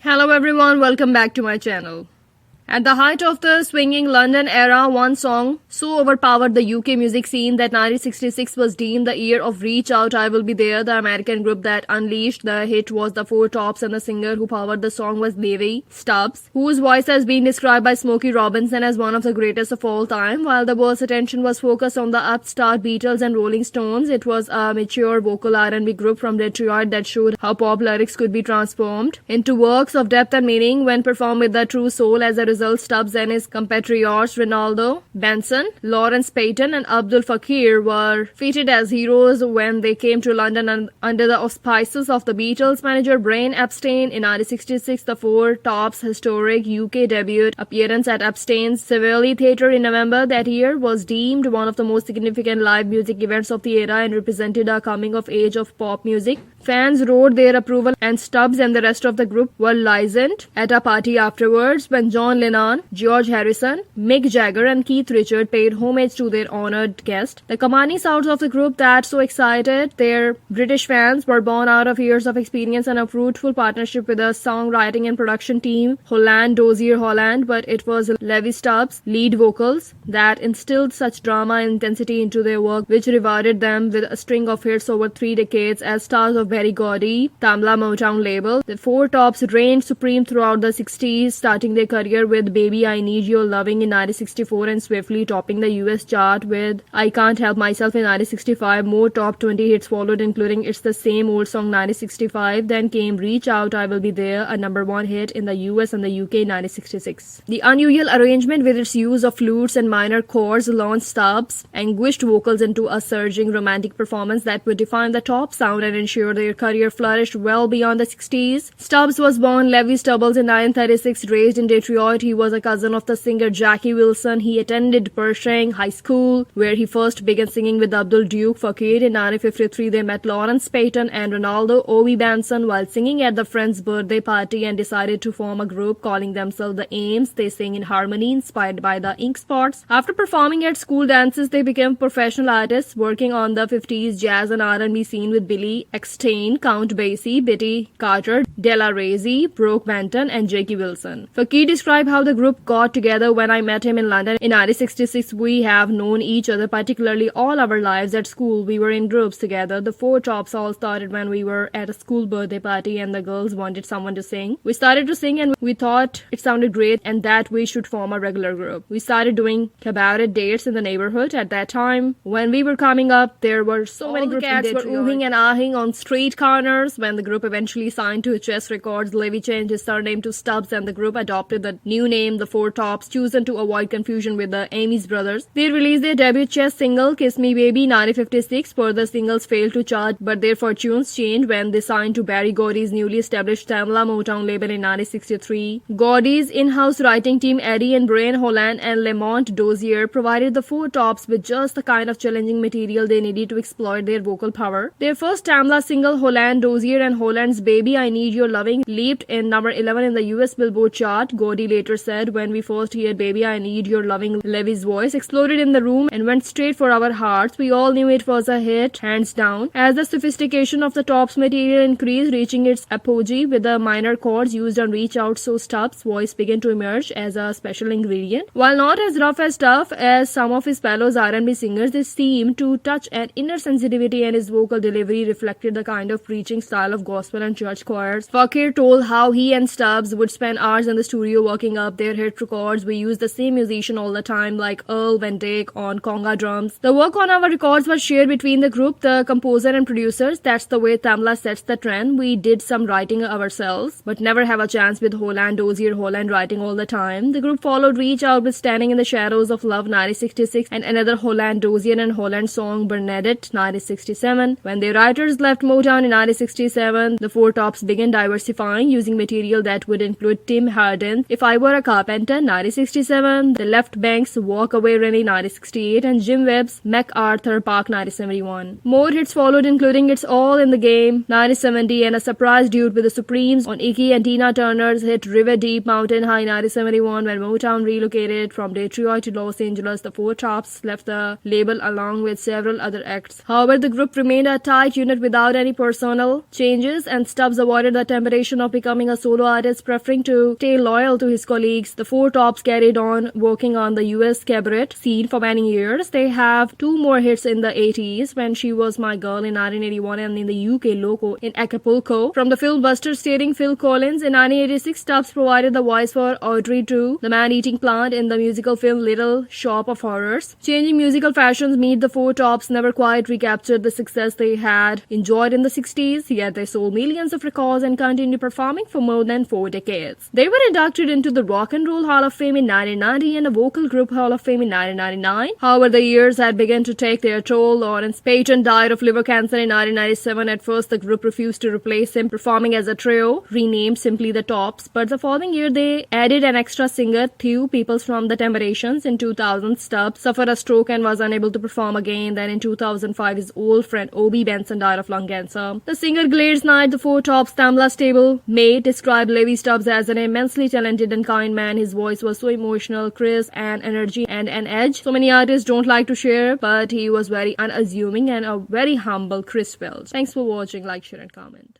Hello everyone, welcome back to my channel. At the height of the swinging London era, one song so overpowered the UK music scene that 1966 was deemed the year of Reach Out, I Will Be There. The American group that unleashed the hit was the Four Tops, and the singer who powered the song was Levi Stubbs, whose voice has been described by Smokey Robinson as one of the greatest of all time. While the world's attention was focused on the upstart Beatles and Rolling Stones, it was a mature vocal R&B group from Detroit that showed how pop lyrics could be transformed into works of depth and meaning when performed with the true soul. As a result, Stubbs and his compatriots Ronaldo, Benson, Lawrence Payton, and Abdul Fakir were feted as heroes when they came to London under the auspices of the Beatles manager Brian Epstein. In 1966, the Four Tops' historic UK debut appearance at Epstein's Savile Theatre in November that year was deemed one of the most significant live music events of the era and represented a coming of age of pop music. Fans roared their approval, and Stubbs and the rest of the group were listened at a party afterwards when John Lennon, George Harrison, Mick Jagger, and Keith Richards paid homage to their honored guest. The commanding sounds of the group that so excited their British fans were born out of years of experience and a fruitful partnership with the songwriting and production team Holland Dozier Holland, but it was Levi Stubbs' lead vocals that instilled such drama and intensity into their work, which rewarded them with a string of hits over 3 decades as stars of very gaudy Tamla Motown label. The Four Tops reigned supreme throughout the 60s, starting their career with Baby I Need Your Loving in 1964 and swiftly topping the US chart with I Can't Help Myself in 1965. More top 20 hits followed, including It's the Same Old Song 1965. Then came Reach Out, I Will Be There, a #1 hit in the US and the UK 1966. The unusual arrangement with its use of flutes and minor chords launched Stubbs' anguished vocals into a surging romantic performance that would define the top sound and ensure their career flourished well beyond the 60s. Stubbs was born Levi Stubbs in 1936, raised in Detroit. He was a cousin of the singer Jackie Wilson. He attended Pershing High School, where he first began singing with Abdul Duke Fakir. In 1953, they met Lawrence Payton and Ronaldo Obi Benson while singing at the friend's birthday party and decided to form a group calling themselves the Ames. They sang in harmony, inspired by the Ink Spots. After performing at school dances, they became professional artists, working on the 50s jazz and R&B scene with Billy Eckstein, Count Basie, Betty Carter, Della Razy, Brooke Benton, and Jackie Wilson. Fakir described how the group got together when I met him in London in 1966. We have known each other particularly all our lives at school. We were in groups together. The Four Tops all started when we were at a school birthday party and the girls wanted someone to sing. We started to sing and we thought it sounded great and that we should form a regular group. We started doing cabaret dates in the neighborhood. At that time, when we were coming up, there were so many groups. Cats were oohing and ahhing on street corners. When the group eventually signed to Chess Records, Levi changed his surname to Stubbs and the group adopted the new name, the Four Tops, chosen to avoid confusion with the Amis brothers. They released their debut Chess single, Kiss Me Baby, 1956. Further singles failed to chart, but their fortunes changed when they signed to Barry Gordy's newly established Tamla Motown label in 1963. Gordy's in-house writing team Eddie and Brian Holland and Lamont Dozier provided the Four Tops with just the kind of challenging material they needed to exploit their vocal power. Their first Tamla single, Holland Dozier and Holland's Baby I Need Your Loving, leaped in number 11 in the US Billboard chart. Gordy later said, when we first heard Baby I Need Your Loving, Levi's voice exploded in the room and went straight for our hearts. We all knew it was a hit, hands down. As the sophistication of the Tops material increased, reaching its apogee with the minor chords used on Reach Out, so Stubbs' voice began to emerge as a special ingredient. While not as rough as tough as some of his fellow R&B singers, this seemed to touch an inner sensitivity and his vocal delivery reflected the kind of preaching style of gospel and church choirs. Fakir told how he and Stubbs would spend hours in the studio working up their hit records. We used the same musician all the time, like Earl Van Dyke on conga drums. The work on our records was shared between the group, the composer and producers. That's the way Tamla sets the trend. We did some writing ourselves, but never have a chance with Holland Dozier Holland writing all the time. The group followed Reach Out with Standing in the Shadows of Love 1966 and another Holland Dozier and Holland song Bernadette 1967. When their writers left Motown in 1967, the Four Tops began diversifying, using material that would include Tim Hardin's If I Were a Carpenter 1967, The Left Bank's Walk Away Rennie 1968, and Jim Webb's MacArthur Park 1971. More hits followed, including It's All in the Game 1970 and a surprise duet with the Supremes on Iggy and Tina Turner's hit River Deep Mountain High 1971. When Motown relocated from Detroit to Los Angeles, the Four Tops left the label along with several other acts. However, the group remained a tight unit without any many personal changes, and Stubbs avoided the temptation of becoming a solo artist, preferring to stay loyal to his colleagues. The Four Tops carried on working on the US cabaret scene for many years. They have two more hits in the 80s, When She Was My Girl in 1981 and in the UK Loco in Acapulco. From the film Buster starring Phil Collins in 1986, Stubbs provided the voice for Audrey 2, the man-eating plant in the musical film Little Shop of Horrors. Changing musical fashions, Meet the Four Tops never quite recaptured the success they had enjoyed in the 60s, yet they sold millions of records and continued performing for more than 4 decades. They were inducted into the Rock and Roll Hall of Fame in 1990 and the Vocal Group Hall of Fame in 1999. However, the years had begun to take their toll. Lawrence Payton died of liver cancer in 1997. At first, the group refused to replace him, performing as a trio, renamed simply the Tops. But the following year, they added an extra singer, Theo Peoples from the Temptations. In 2000, Stubbs suffered a stroke and was unable to perform again. Then in 2005, his old friend Obie Benson died of lung cancer. The singer Gladys Knight, the Four Tops' Tamla stable mate, described Levi Stubbs as an immensely talented and kind man. His voice was so emotional, crisp, and energy and an edge so many artists don't like to share, but he was very unassuming and a very humble Chris Wells. Thanks for watching. Like, share, and comment.